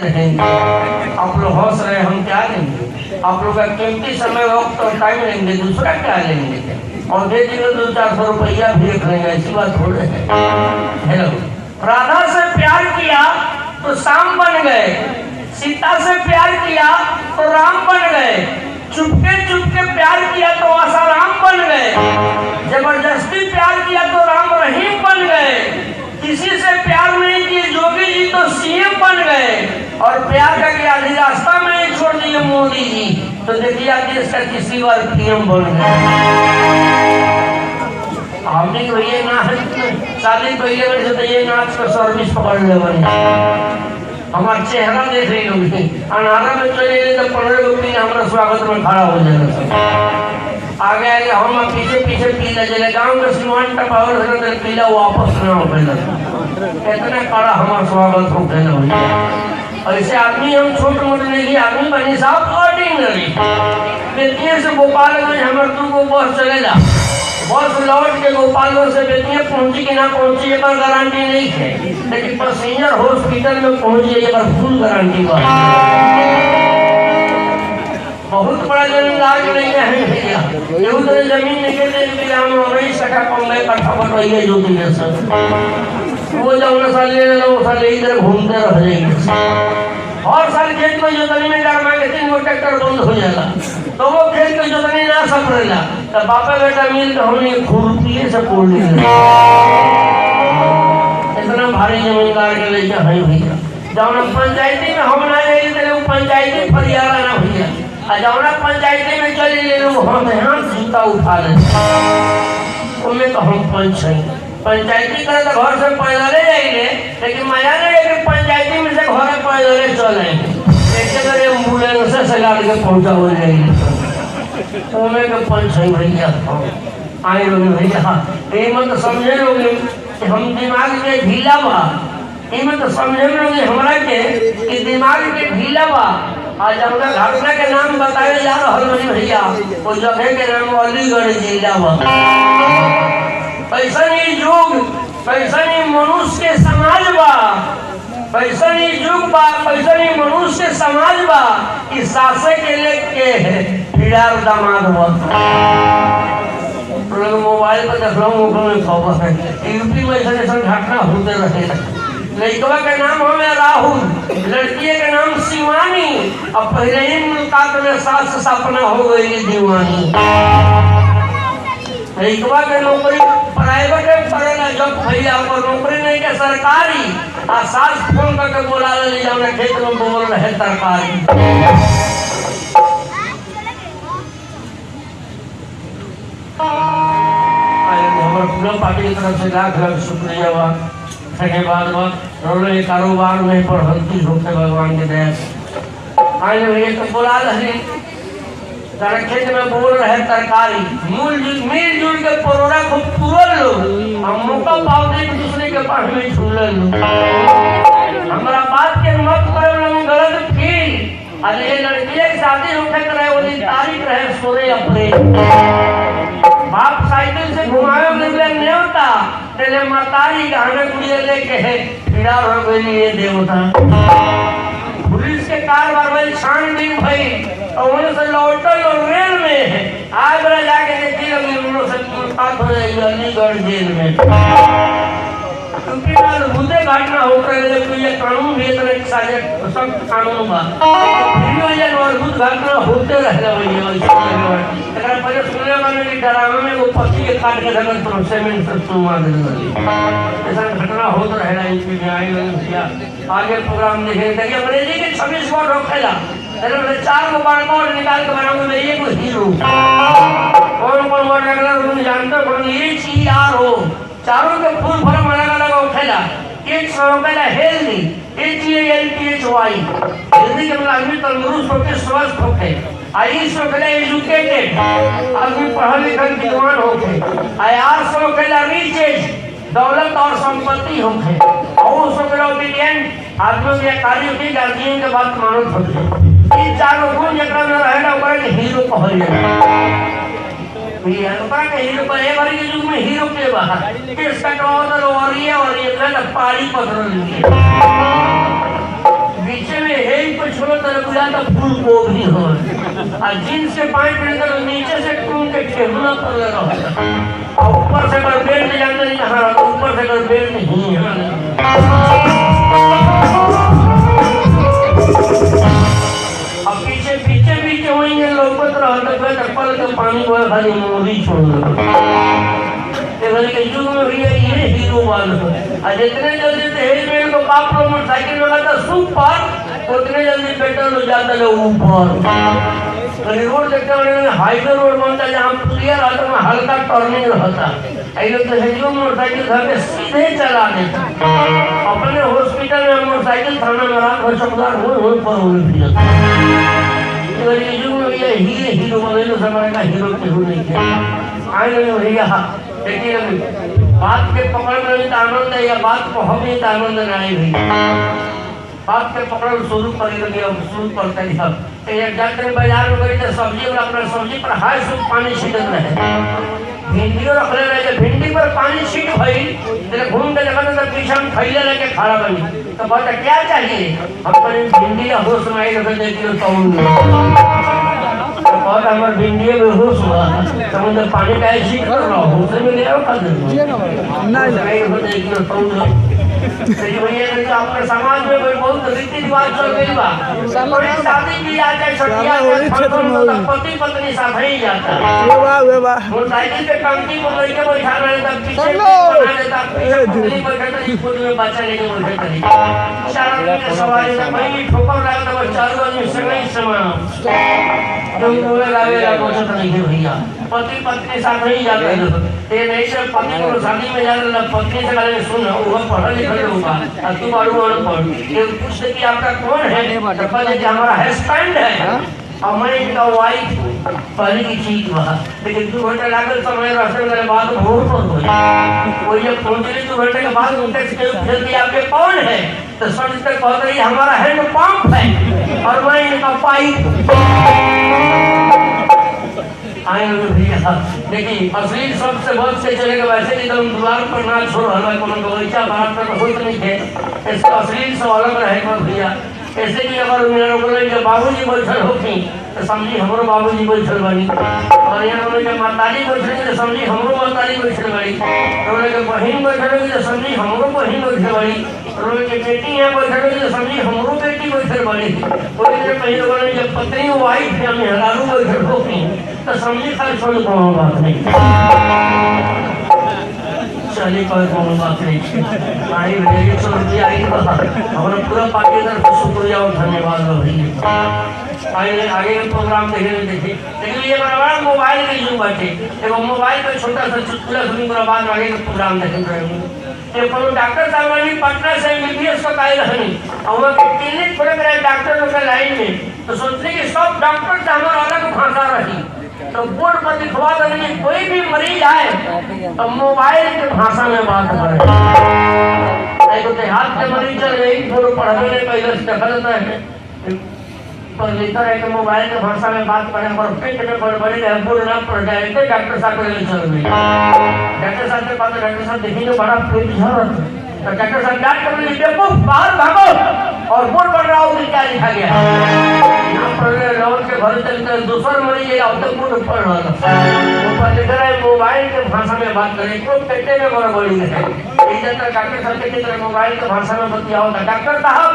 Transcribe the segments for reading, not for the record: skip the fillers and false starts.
रहेंगे। आप लोग हंस रहे, हम क्या लेंगे? आप लोग का कीमती समय वक्त और टाइम लेंगे, दूसरा क्या लेंगे? और दे दिए 200-400 रुपया भी रख लेंगे, ऐसी बात हो रही है। हेलो, राधा से प्यार किया तो शाम बन गए, सीता से प्यार किया तो राम बन गए, चुपके चुपके प्यार किया तो आसाराम बन गए, जबरदस्ती प्यार किया तो राम रहीम बन गए, किसी से प्यार नहीं किए जोगी जी तो सीएम बन गए, और प्यार का क्या आधी रास्ता में ही छोड़ दिए मोदी जी, तो देखिए देश का किसी बार पीएम बन गए। हमने तो ये ना शादी तो ये नाच का सर्विस पकड़ ले बन हमारा चेहरा देख रही होगी, अनारा में चले तो 15 रुपये हमारा स्वागत में खड़ा हो जाएगा। आगे आगे हम पीछे पीछे पीला चले, गाँव में सीमान टपावर पीला वापस ना हो गया, इतना कड़ा हमारा स्वागत हो गया। ऐसे आदमी हम छोटे मोटे नहीं आदमी बनी साहब ऑर्डिनरी बेतिया से गोपालगंज हमारे 2 बस चलेगा, बस लौट के गोपालगंज से बेतिया पहुंची कि ना पहुंची ये पर गारंटी नहीं है, लेकिन पैसेंजर हॉस्पिटल में पहुंची ये पर फुल गारंटी बा। बहुत बड़ा जमीन लाग नहीं है भैया, ये उधर जमीन निकलने के लिए हम वही सका कम इकट्ठा बनवाइए जो दिन से वो जब साल ले लो साल इधर घूमते रह जाएंगे। और साल खेत में जोतनी में डर मांगे 3 गो ट्रैक्टर बंद हो जाएगा, तो वो खेत में जोतनी ना सफरेला, तो बापा बेटा मिल के हमने खुरपी से पोड़ लिया। इतना भारी जमींदार के लिए है भैया, जब पंचायती में हम ना ले तो पंचायती फरियाला ना भैया, जौना पंचायती में चले ले लोग हम यहाँ जूता उठा ले, उनमें तो हम पंच हैं। पंचायती करे तो घर से पैदले जाएंगे, लेकिन मजा नहीं है कि पंचायती में से घर पैदले चले, ऐसे तो एम्बुलेंस से गाड़ी के पहुंचा हो जाएगी। उनमें तो पंच है भैया, आए लोग भैया ये मत समझे लोग कि हम दिमाग के ढीला बा, ये मत समझे लोग हमारा के कि दिमाग के ढीला बा। आज हमने घटना के नाम बताए जा रहा है भैया, वो जगह के नाम अलीगढ़ जिला बा। पैसा नहीं युग, पैसा नहीं मनुष्य के समाज बा, पैसा नहीं युग बा, पैसा नहीं मनुष्य के समाज बा, इस सासे के लेके फिरार दामाद बा। मोबाइल पर देख लो खबर है, यूपी में ऐसा घटना होते रहे। लड़का का नाम हमें राहुल, लड़की का नाम शिवानी, अब पहले ही मुलाकात में सास सपना हो गई दीवानी। लड़का के नौकरी प्राइवेट करेगा, जब भैया को नौकरी नहीं के सरकारी, आ सास फोन करके बोला ले जाओ खेत में बोल रहे तरकारी। हमारे पूरा पार्टी की तरफ से लाख लाख शुक्रिया बा। के बाद रोले कारोबार में बढ़ती होते भगवान के दया। आए भैया तो बोला रहे खेत में बोल रहे तरकारी, मिलजुल के परोरा खूब तुरल लो, हम मौका पाते एक दूसरे के पास में छूल लो। हमारा बात के मत करो गलत फील, आज ये लड़की की शादी होके रहे वो दिन तारीख रहे 16 अप्रैल, बाप साइकिल से घुमावे निकले न्योता, तेरे मातारी गाने कुड़िए लेके है फिरा हो गई ये देवता। पुलिस के कारवार में छानबीन भई और वहीं से लौटल और रेल में है, आज बड़ा जाके देखी लगी उन्होंने से मुलाकात हो जाएगी अलीगढ़ जेल में। क्योंकि आज मुद्दे घटना होकर ये कानून भी इतने सारे सख्त कानून बा, फिर ये अद्भुत घटना होते रहने वाली पहले सुनने वाले की डरावे में वो पक्षी के काट के धरन तो सीमेंट से सुनवा देने वाली ऐसा घटना होता रहेगा। यूपी में आई आगे प्रोग्राम देखे देखिए अंग्रेजी के 26 वर्ड रखेला, 4 को बार निकाल के बनाऊंगा मैं ये कोई हीरो कौन कौन वर्ड अगला तुम जानते हो, HERO चारों के फुल फॉर्म अलग अलग उठेला। एक होखेला हेल्दी, HEALTHY हेल्दी के मतलब आदमी तंदुरुस्त होके स्वस्थ होके, आयुष होखेला एजुकेटेड आदमी पढ़ा लिखा विद्वान होके, आयास होखेला रिचेज दौलत और संपत्ति होके, और होखेला ओबीडिएंट आदमी के कार्य की गार्जियन के बात मानत होके। इन चारों गुण जकरा में रहेला ओकरा के हीरो कहल जाला। हीरो पर एक बार के युग में हीरो के बाहर किसका कौन और ये कल पारी पकड़ लिए बीच में छोड़ो तो बुझा तो फूल गोभी हो और जींस के पैंट पहने तो नीचे से टून के ठेहुना पर लगा होता और ऊपर से अगर बेल्ट जानते नहीं कहाँ तो ऊपर से अगर बेल्ट नहीं है अब पीछे पीछे पीछे वहीं लोगों रहा तो चप्पल के पानी को खाली मोदी छोड़ दो के युग में भैया ये हीरो वाल और जितने जल्दी दहेज को बाप लोग मोटरसाइकिल लगाता सुपर उतने जल्दी पेट्रोल हो जाता है ऊपर रोड देखते हैं हाईवे रोड बनता है जहाँ क्लियर आता है हल्का टर्निंग रहता है लोग दहेजियों मोटरसाइकिल घर में सीधे चला देता अपने हॉस्पिटल में मोटरसाइकिल थाना में रात भर चौकीदार हो पर युग में भैया हीरो बने तो समय का हीरो केहू नहीं किया आए नहीं भैया देखिए बात के पकड़ में तो आनंद है या बात को हमें तो आनंद नहीं भैया बात के पकड़ शुरू कर शुरू करते हैं सब एक जाकर बाजार में गई तो सब्जी और अपना सब्जी पर हाय सूप पानी छिड़क रहे भिंडियों रख ले रहे भिंडी पर पानी छीट भई तेरे घूम के देखा तो पीछे हम थैले लेके खड़ा बनी तो बोलता क्या चाहिए हम पर भिंडी या होश में आई रखे देखिए तो बहुत हमारे भिंडी में होश हुआ समुद्र पानी का छीट कर रहा हूँ उसे में ले आओ कर देखिए तो अपने समाज में बहुत रीति रिवाज चल गई बा शादी की जाते छठिया पति पत्नी साथ ही जाता मोटरसाइकिल के टंकी को लेके बैठा रहे तब पीछे बना देता पीछे पुतली बैठा था स्कूल में बच्चा लेके बैठा था सारा के सवारी में भाई ठोकर लगा तो चारों आदमी संग समान तुम बोले लावेला कोशिश नहीं है भैया पति पत्नी साथ ही जाते ये नहीं से पति को शादी में जाने पत्नी से कहले सुन वो पढ़ा लिखा होगा और तू बारू अनपढ़ ये पूछते कि आपका कौन है तो कहले कि हमारा हस्बैंड है और मैं इनका वाइफ पहले की चीज वहाँ लेकिन 2 घंटे लागल समय रास्ते में बाद भोर पर हो वो ये पहुंचने 2 घंटे के बाद उनके फिर कि आपके कौन है तो सर तक कहते हैं हमारा हैंड पंप है और मैं इनका पाइप आए भैया देखिए अश्लील शब्द से बच के चलेगा वैसे नहीं तो हम द्वार पर ना छोड़ रहा कोनो बगीचा बाहर तक होत नहीं है इसका अश्लील से अलग रहेगा भैया ऐसे कि अगर मेरा बोले कि बाबूजी बैठल होती तो समझी हमरो बाबूजी बैठल बानी और यहाँ बोले कि माताजी बैठल तो समझी हमरो माताजी बैठल बानी बोले कि बहन बैठल होगी तो समझी हमरो बहन बैठल बानी बोले कि बेटी यहाँ बैठल होगी तो समझी हमरो बेटी बैठल बानी बोले कि पहले बोले कि पत्नी वाइफ है मेहरारू बैठल होगी तो समझी खाली छोड़ कोनो बात नहीं चलिए कोई कोनो बात नहीं आई भैया 100 रुपया आई हमारा पूरा पार्टी तरफ से शुक्रिया और धन्यवाद भैया आइए आगे के प्रोग्राम देखिए लेकिन ये बड़ा मोबाइल के युग बाटे एगो मोबाइल पे छोटा सा चुटकुला सुनी पूरा बाद आगे के प्रोग्राम देख रहे हैं कोनो डॉक्टर साहब ने पटना से एमबीबीएस का कायल रहनी और वहाँ के क्लिनिक खोले रहे डॉक्टर लोग के लाइन में तो सोचने कि सब डॉक्टर से हमारा अलग भाषा रही तो बोर्ड पर लिखवा देंगे कोई भी मरीज आए तो मोबाइल की भाषा में बात करे एक देहात के मरीज चल रही थोड़ा पढ़ने में पहले से देखा जाता है पर लिखा है कि मोबाइल की भाषा में बात करें और पेट में बड़ी बोल ना पड़ जाए तो डॉक्टर साहब को चल रही डॉक्टर साहब के पास डॉक्टर साहब देखिए बड़ा पेट झड़ तो डॉक्टर साहब डॉक्टर ने देखो बाहर भागो और बोर्ड पर रहा हूँ क्या लिखा गया के घर चलते दूसरा मरीज बोर्ड पढ़ रहा ऊपर लिख रहा है मोबाइल के भाषा में बात करें तो पेटे में बड़ी है डॉक्टर साहब के मोबाइल के भाषा में बतिया होता डॉक्टर साहब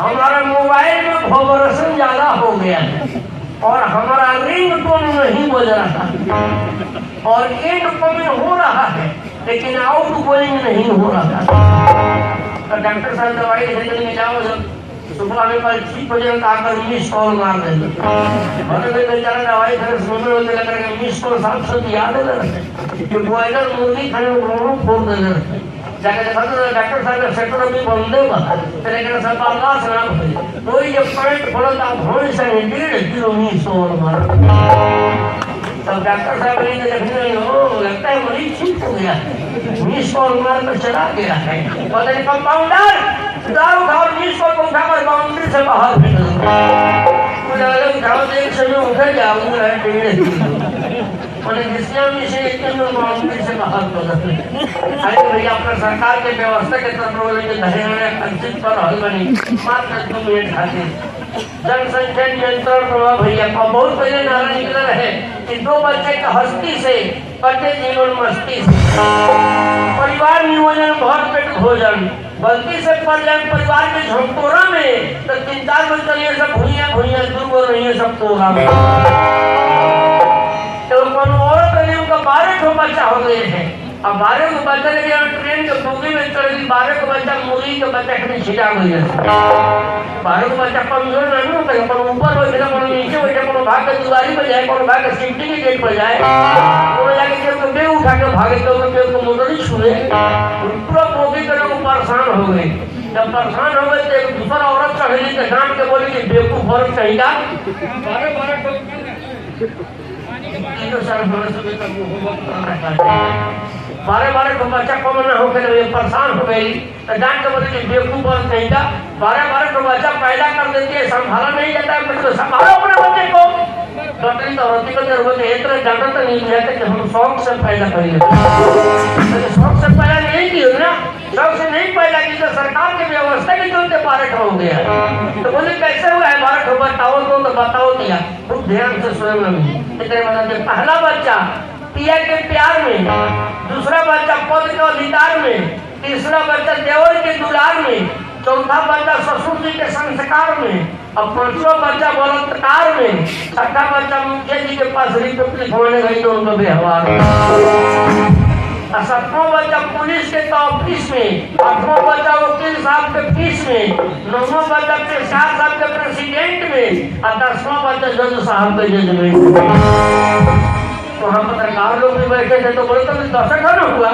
हमारा मोबाइल में वाइब्रेशन ज्यादा हो गया है और हमारा रिंग टोन नहीं बज रहा और इन कमिंग हो रहा है लेकिन आउट गोइंग नहीं हो रहा तो डॉक्टर साहब दवाई देने में जाओ जब सुबह में कल 6 बजे आकर मिस कॉल मार देंगे और मैं बेचारा दवाई घर सुबह में लग रहा है मिस कॉल साहब से याद है कि बॉयलर मुर्गी खाने को फोड़ देने जाके देखा तो डॉक्टर साहब ने सेक्टर में बंदे तेरे के सब अल्लाह से नाम है कोई जब करंट पड़ता भोर से 1.5 किलो मिस कॉल मार तब डॉक्टर साहब ने देखने ओ लगता है मरीज ठीक हो गया मिस कॉल मार कर चला गया है पता नहीं कंपाउंडर दारू खाओ मिस कॉल को उठाकर बाउंड्री से बाहर फेंक दो मुझे लगा उठाओ एक समय उठे जाऊंगा 1.5 मैंने जिसमें से एक मामले से बाहर हो जाते अरे भैया अपना सरकार के व्यवस्था के तरफ बोले धैर्य कंसित पर हल बनी मात्र 2 मिनट खाते जनसंख्या नियंत्रण प्रभाव भैया का बहुत पहले नारा निकला है कि 2 बच्चे का हस्ती से कटे जीवन मस्ती से परिवार नियोजन भर पेट भोजन गलती से पड़ जाए परिवार के झोंकोरा में तो 3-4 बच्चे ये सब भूइया भूइया दूर हो रही है सब कोरा में तो कोनो और करीब का 12 ठो बच्चा हो गए हैं अब 12 को बच्चा लेके ट्रेन के बोगी में चढ़ गई 12 को बच्चा मुर्गी के बच्चा कहीं छिटा गई है 12 को बच्चा कमजोर नहीं होता है पर ऊपर हो जाए कोनो नीचे हो जाए कोनो भाग के दीवारी पर जाए कोनो भाग के सिमटी के गेट पर जाए कोनो जाके केव को बेग उठा के भागे तो केव को मोटर ही छुए पूरा बोगी करे को परेशान हो गए जब परेशान हो गए तो एक दूसरा औरत चढ़ेली के डांट के बोली कि बेवकूफ औरत चाहिए 12 को बच्चा को मना होकर परेशान हो गई तो डांट के बोले कि बेवकूफ और कहीं का 12 को बच्चा पैदा कर देती है संभाला नहीं जाता है तो संभालो अपने बच्चे को डॉक्टरी तो औरती को जरूरत है इतना ज्यादा तो नहीं है कि हम शौक से पैदा करिए तो शौक से पैदा नहीं की ना शौक से नहीं पैदा की तो सरकार की व्यवस्था के चलते 12 हो गया तो बोले कैसे हुआ है 12 बताओ तो बताओ क्या खूब ध्यान से स्वयं पहला बच्चा पिया के प्यार में दूसरा बच्चा पद के अधिकार में तीसरा बच्चा देवर के दुलार में चौथा बच्चा ससुर जी के संस्कार में और 5वां बच्चा बलात्कार में 6ठा बच्चा मुखिया जी के पास रिपोर्ट लिखवाने गई तो उनका व्यवहार और 7वां बच्चा पुलिस के ऑफिस में 8वां बच्चा वकील साहब के फीस में 9वां बच्चा पेशाब साहब के प्रेसिडेंट में और 10वां बच्चा जज साहब के जजमेंट में वहाँ पत्रकार लोग भी बैठे थे तो बोले तो 10 घंटा हुआ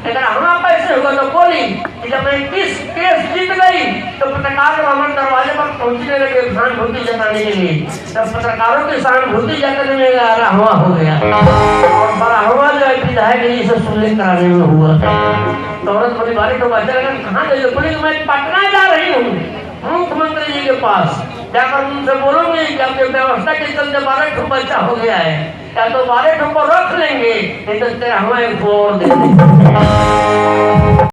लेकिन हमारा पैसे हुआ तो बोली कि जब मैं 30 केस जीत गई तो पत्रकार हमारे दरवाजे पर पहुंचने लगे सहानुभूति जताने के लिए तब पत्रकारों की सहानुभूति जताने में राहवा हो गया और राहवा जो है विधायक जी से सुनने कराने में हुआ तो औरत बोली 12 को बच्चा लगा कहाँ गई बोली मैं पटना जा रही हूँ मुख्यमंत्री जी के पास जाकर उनसे बोलूंगी कि आपके व्यवस्था के चलते 12 बच्चा हो गया है या तो 12 को रख लेंगे नहीं तो 13वां एक और दे देंगे